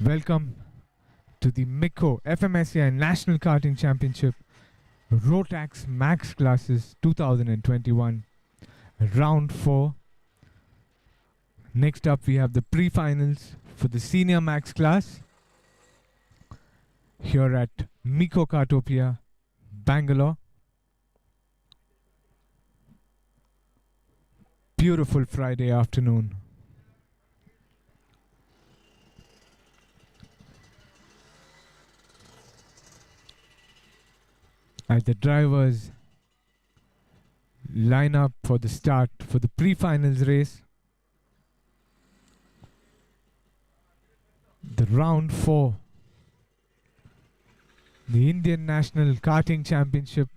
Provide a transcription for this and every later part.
Welcome to the MECO FMSCI National Karting Championship Rotax Max Classes 2021 Round 4. Next up we have the pre-finals for the Senior Max class here at MECO Kartopia, Bangalore. Beautiful Friday afternoon. As the drivers line up for the start for the pre-finals race, the round 4, the Indian National Karting Championship.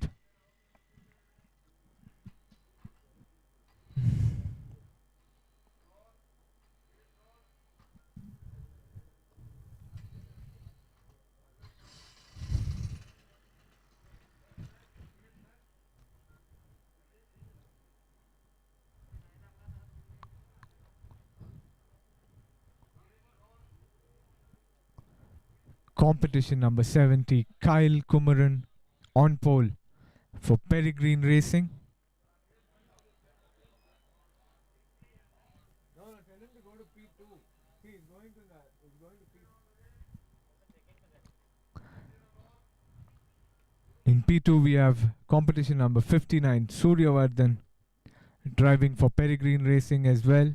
Competition number 70, Kyle Kumaran on pole for Peregrine Racing. No, tell him to go to P2. He's going to P2. In P2 we have competition number 59, Suryavardhan driving for Peregrine Racing as well.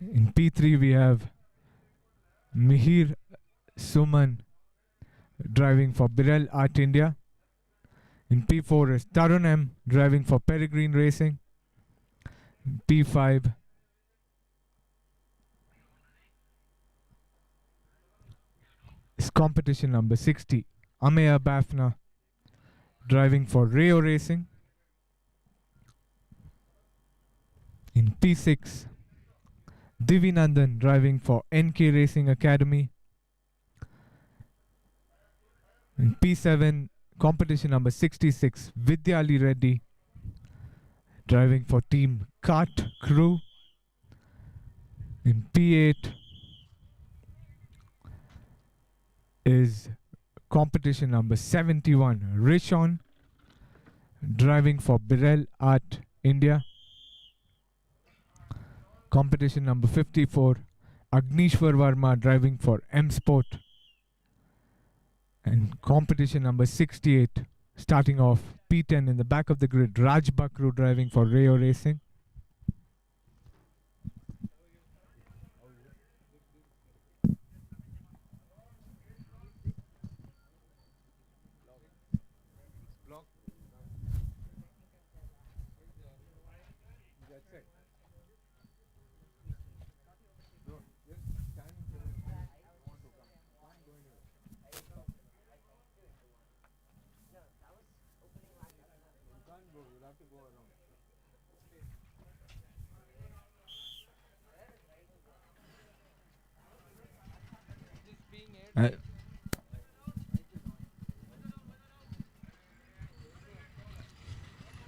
In P3 we have Mihir Suman driving for Birel Art India. In P4 is Tarun M driving for Peregrine Racing. In P5 is competition number 60, Ameya Bafna driving for Rayo Racing. In P6, Divinandan driving for NK Racing Academy. In P7, competition number 66, Vidyali Reddy driving for Team Kart Crew. In P8 is competition number 71, Rishon driving for Birel Art India. Competition number 54, Agnishwar Varma driving for M Sport. And competition number 68, starting off P10 in the back of the grid, Raj Bakru driving for Rayo Racing.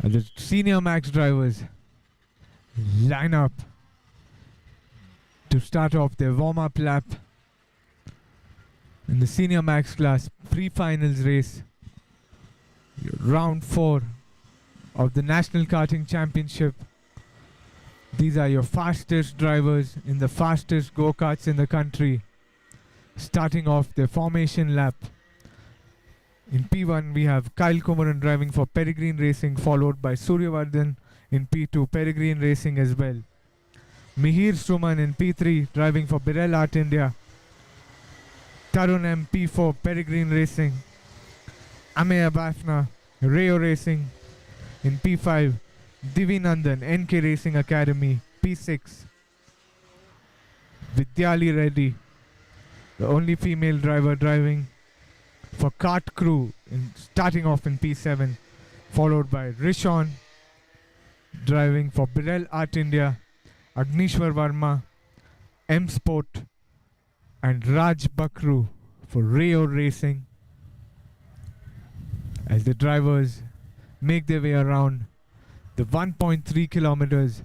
The Senior Max drivers line up to start off their warm-up lap in the Senior Max class pre-finals race, round 4 of the National Karting Championship. These are your fastest drivers in the fastest go-karts in the country, starting off their formation lap. In P1 we have Kyle Kumaran driving for Peregrine Racing, followed by Suryavardhan in P2, Peregrine Racing as well. Mihir Suman in P3 driving for Birel Art India. Tarun M P4, Peregrine Racing. Ameya Bafna, Rayo Racing. In P5, Divinandan, NK Racing Academy. P6, Vidyali Reddy, the only female driver driving for Kart Crew, starting off in P7, followed by Rishon driving for Birel Art India, Agnishwar Varma, M Sport, and Raj Bakru for Rayo Racing. As the drivers make their way around the 1.3 kilometers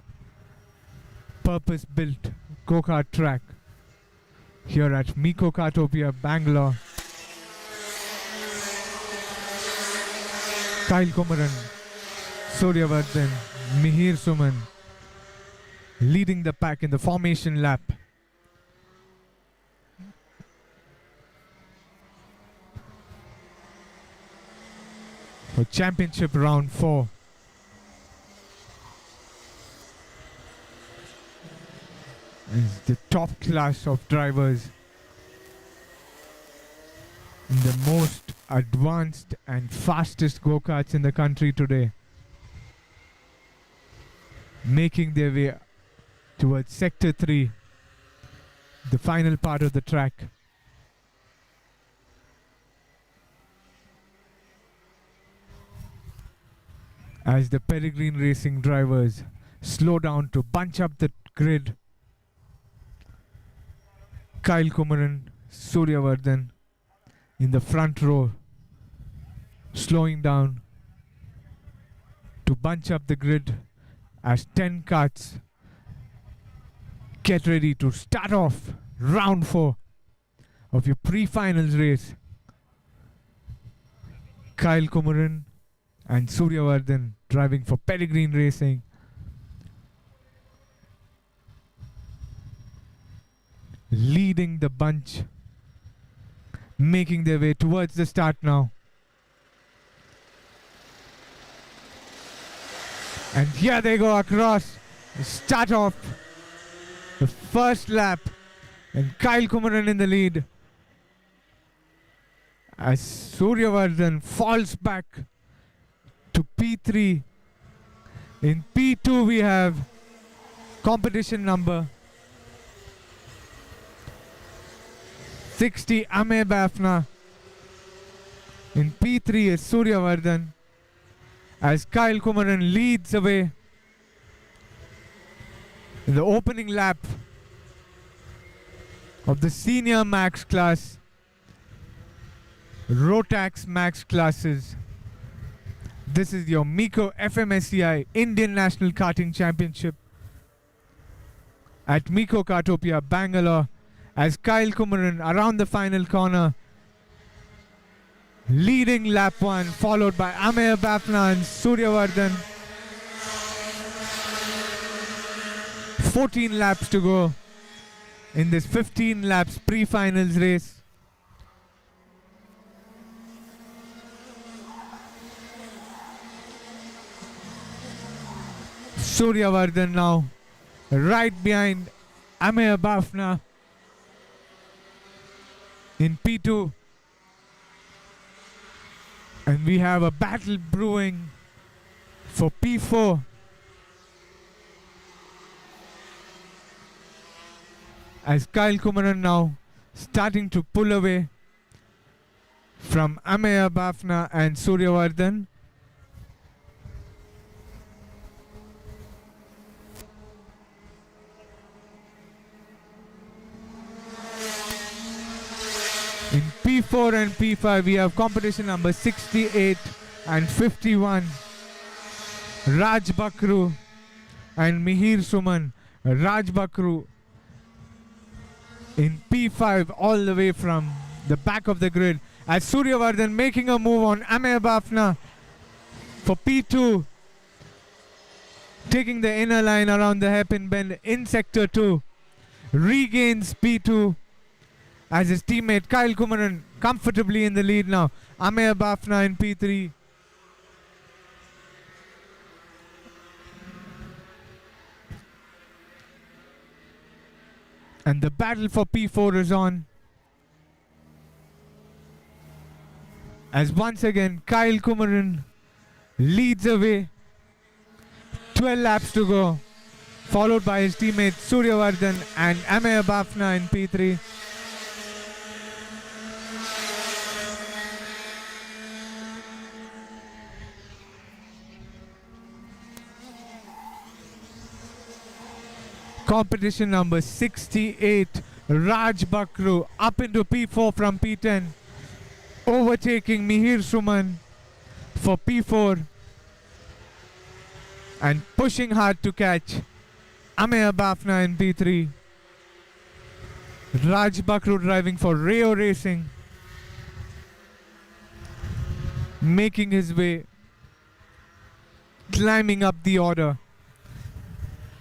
purpose-built go-kart track here at MECO Kartopia, Bangalore. Kyle Kumaran, Suryavardhan, Mihir Suman leading the pack in the formation lap. For championship round 4. Is the top class of drivers in the most advanced and fastest go-karts in the country today, making their way towards Sector 3, the final part of the track. As the Peregrine Racing drivers slow down to bunch up the grid, Kyle Kumaran, Suryavardhan in the front row, slowing down to bunch up the grid as 10 karts get ready to start off round 4 of your pre-finals race. Kyle Kumaran and Suryavardhan driving for Peregrine Racing. Leading the bunch, making their way towards the start now. And here they go across, start off the first lap, and Kyle Kumaran in the lead as Suryavardhan falls back to P3. In P2 we have competition number 60, Amey Bafna. In P3 is Suryavardhan as Kyle Kumaran leads away in the opening lap of the senior max class, Rotax max classes. This is your MECO FMSCI Indian National Karting Championship at MECO Kartopia, Bangalore, as Kyle Kumaran around the final corner, leading lap 1, followed by Amey Bafna and Suryavardhan. 14 laps to go in this 15 laps pre-finals race. Suryavardhan now right behind Amey Bafna in P2. And we have a battle brewing for P4. As Kyle Kumaran now starting to pull away from Amey Bafna and Suryavardhan. In P4 and P5 we have competition number 68 and 51. Raj Bakru and Mihir Suman. Raj Bakru in P5 all the way from the back of the grid, as Suryavardhan making a move on Amey Bafna for P2, taking the inner line around the hairpin bend in Sector 2, regains P2 as his teammate Kyle Kumaran comfortably in the lead now. Amey Bafna in P3. And the battle for P4 is on, as once again Kyle Kumaran leads away. 12 laps to go, followed by his teammate Suryavardhan and Amey Bafna in P3. Competition number 68, Raj Bakru up into P4 from P10, overtaking Mihir Suman for P4 and pushing hard to catch Amey Bafna in P3. Raj Bakru driving for Rayo Racing, making his way, climbing up the order.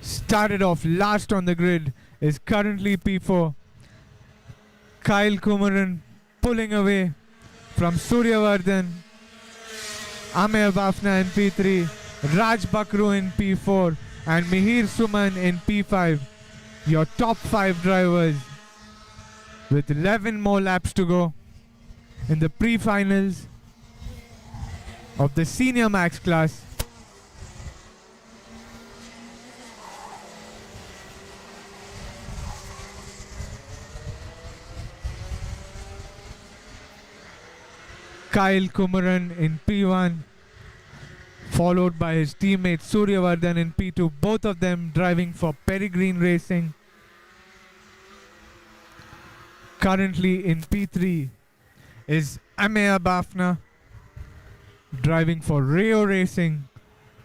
Started off last on the grid, is currently P4. Kyle Kumaran pulling away from Suryavardhan. Amer Bafna in P3, Raj Bakru in P4, and Mihir Suman in P5. Your top 5 drivers with 11 more laps to go in the pre-finals of the Senior Max class. Kyle Kumaran in P1, followed by his teammate Suryavardhan in P2, both of them driving for Peregrine Racing. Currently in P3 is Amer Bafna, driving for Rayo Racing,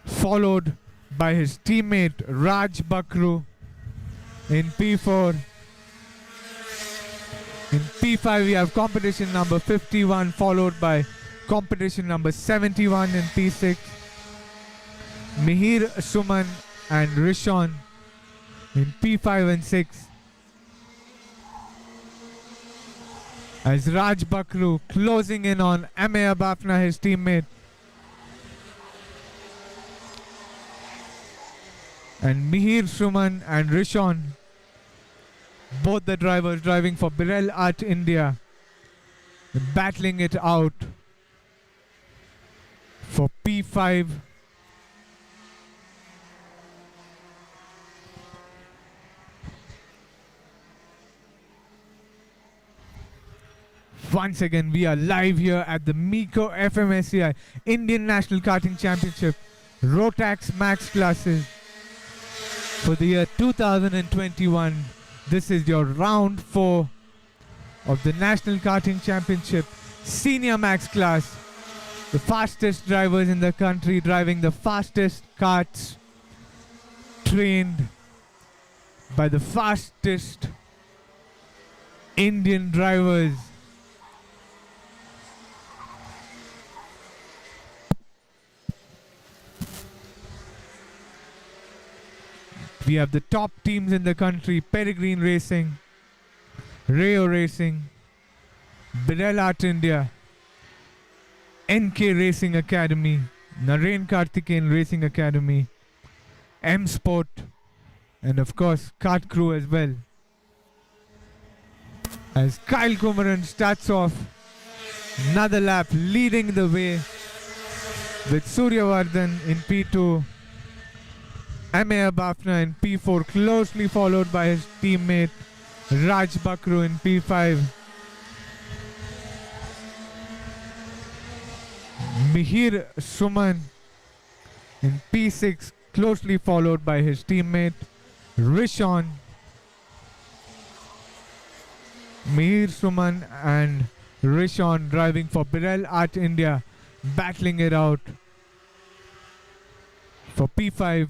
followed by his teammate Raj Bakru in P4. In P5 we have competition number 51, followed by competition number 71 in P6. Mihir Suman and Rishon in P5 and 6. As Raj Bakru closing in on Amer Bafna, his teammate. And Mihir Suman and Rishon, both the drivers driving for Birel Art India, battling it out for P5. Once again, we are live here at the MECO FMSCI Indian National Karting Championship Rotax Max classes for the year 2021. This is your round 4 of the National Karting Championship Senior Max class. The fastest drivers in the country driving the fastest karts, trained by the fastest Indian drivers. We have the top teams in the country: Peregrine Racing, Rayo Racing, Birel Art India, NK Racing Academy, Naren Kartikeyan Racing Academy, M Sport, and of course Kart Crew as well. As Kyle Kumaran starts off another lap, leading the way with Suryavardhan in P2. Amer Bafna in P4, closely followed by his teammate Raj Bakru in P5. Mihir Suman in P6, closely followed by his teammate Rishon. Mihir Suman and Rishon driving for Birel Art India, battling it out for P5.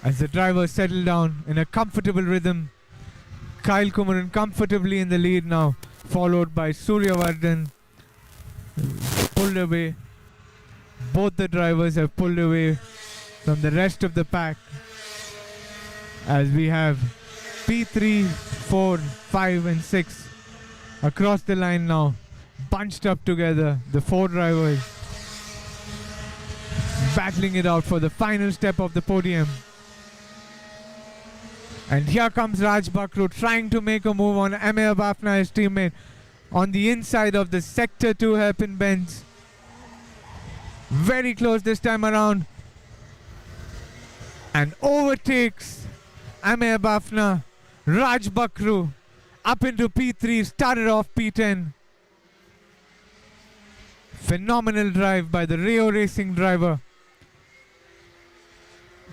As the drivers settle down in a comfortable rhythm, Kyle Kumaran comfortably in the lead now, followed by Suryavardhan, pulled away. Both the drivers have pulled away from the rest of the pack, as we have P3, 4, 5 and 6 across the line now, bunched up together, the 4 drivers battling it out for the final step of the podium. And here comes Raj Bakru trying to make a move on Amer Bafna, his teammate, on the inside of the Sector 2 hairpin bends. Very close this time around. And overtakes Amer Bafna. Raj Bakru up into P3, started off P10. Phenomenal drive by the Rayo Racing driver,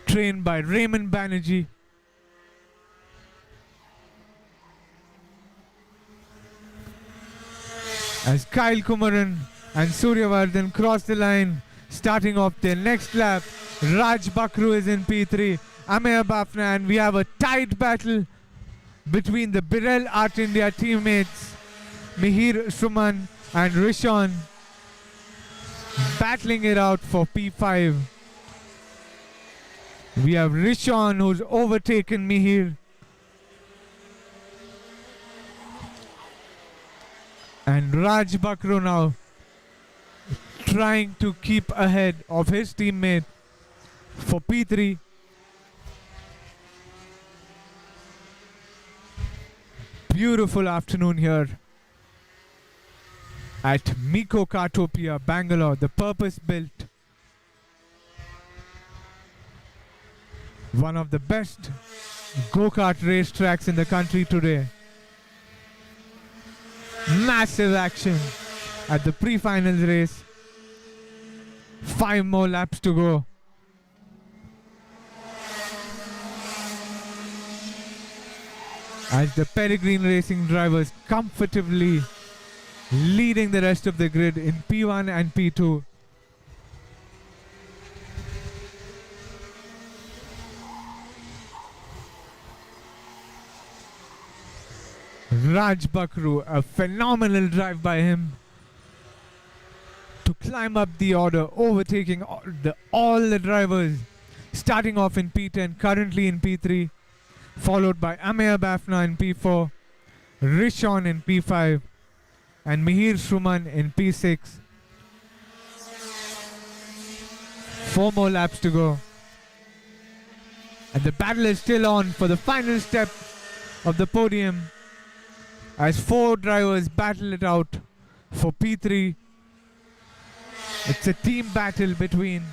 trained by Raymond Banerjee. As Kyle Kumaran and Suryavardhan cross the line, starting off their next lap. Raj Bakru is in P3, Amer Bafna, and we have a tight battle between the Birel Art India teammates Mihir Suman and Rishon, battling it out for P5. We have Rishon who's overtaken Mihir, and Raj Bakru now trying to keep ahead of his teammate for P3. Beautiful afternoon here at MECO Kartopia, Bangalore, the purpose-built, one of the best go-kart racetracks in the country today. Massive action at the pre-finals race. 5 more laps to go. As the Peregrine Racing drivers comfortably leading the rest of the grid in P1 and P2. Raj Bakru, a phenomenal drive by him to climb up the order, overtaking all the drivers, starting off in P10, currently in P3, followed by Ameya Bafna in P4, Rishon in P5, and Mihir Suman in P6. 4 more laps to go. And the battle is still on for the final step of the podium as 4 drivers battle it out for P3. It's a team battle between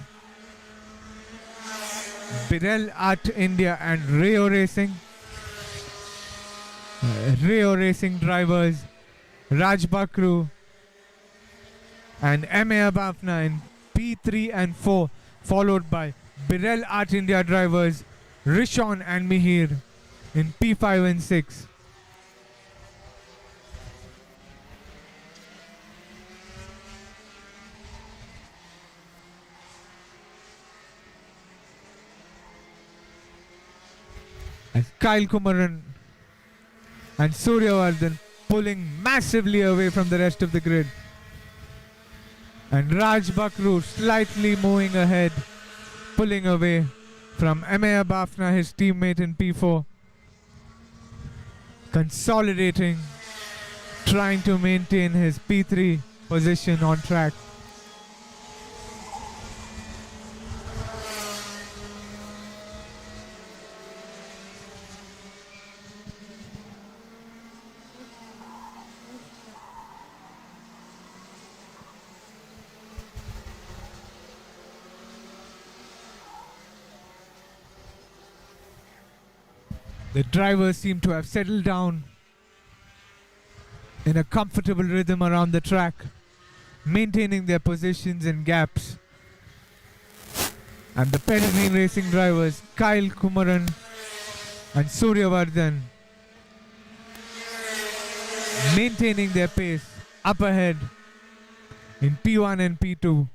Birel Art India and Rayo Racing. Rayo Racing drivers Raj Bakru and Ameya Bafna in P3 and 4, followed by Birel Art India drivers Rishon and Mihir in P5 and 6. As Kyle Kumaran and Suryavardhan pulling massively away from the rest of the grid. And Raj Bakru slightly moving ahead, pulling away from Ameya Bafna, his teammate in P4. Consolidating, trying to maintain his P3 position on track. The drivers seem to have settled down in a comfortable rhythm around the track, maintaining their positions and gaps. And the Peregrine Racing drivers, Kyle Kumaran and Suryavardhan, maintaining their pace up ahead in P1 and P2.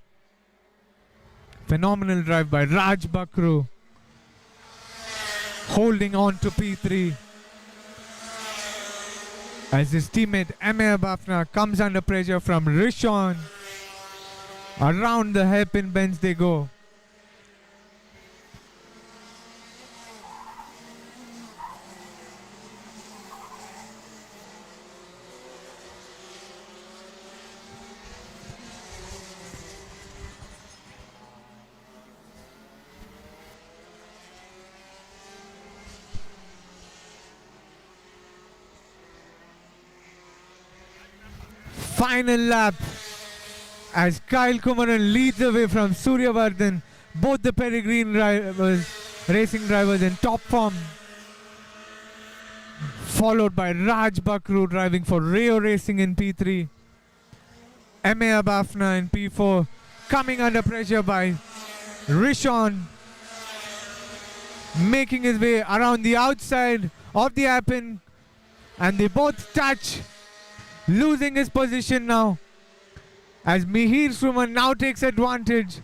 Phenomenal drive by Raj Bakru, holding on to P3 as his teammate Ameya Bafna comes under pressure from Rishon. Around the hairpin bends they go. Final lap as Kyle Kumaran leads away from Suryavardhan. Both the Peregrine drivers, racing drivers in top form, followed by Raj Bakru driving for Rayo Racing in P3. Ameya Bafna in P4, coming under pressure by Rishon, making his way around the outside of the hairpin, and they both touch, losing his position now as Mihir Suman now takes advantage,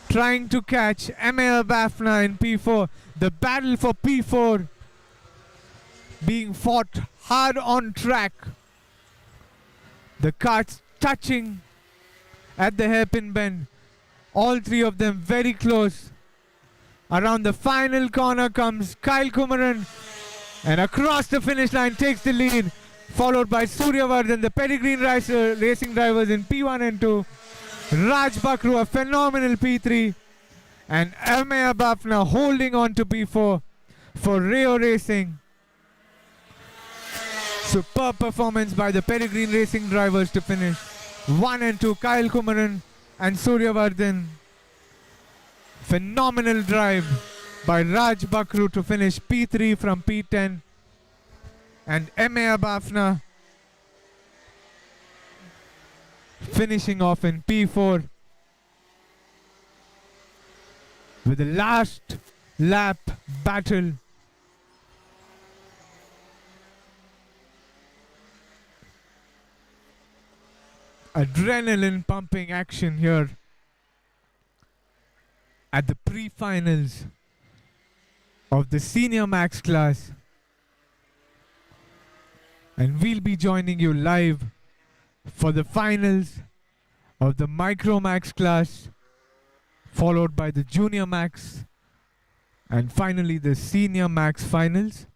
trying to catch Ameya Bafna in P4. The battle for P4 being fought hard on track. The carts touching at the hairpin bend. All three of them very close. Around the final corner comes Kyle Kumaran, and across the finish line takes the lead, followed by Suryavardhan, the pedigree racing drivers in P1 and 2. Raj Bakru, a phenomenal P3, and Amaya Bafna holding on to P4 for Rio Racing. Superb performance by the pedigree racing drivers to finish 1 and 2, Kyle Kumaran and Suryavardhan. Phenomenal drive by Raj Bakru to finish P3 from P10, and Amaya Bafna finishing off in P4 with the last lap battle. Adrenaline pumping action here at the pre-finals of the Senior Max class. And we'll be joining you live for the finals of the Micro Max class, followed by the Junior Max, and finally the Senior Max finals.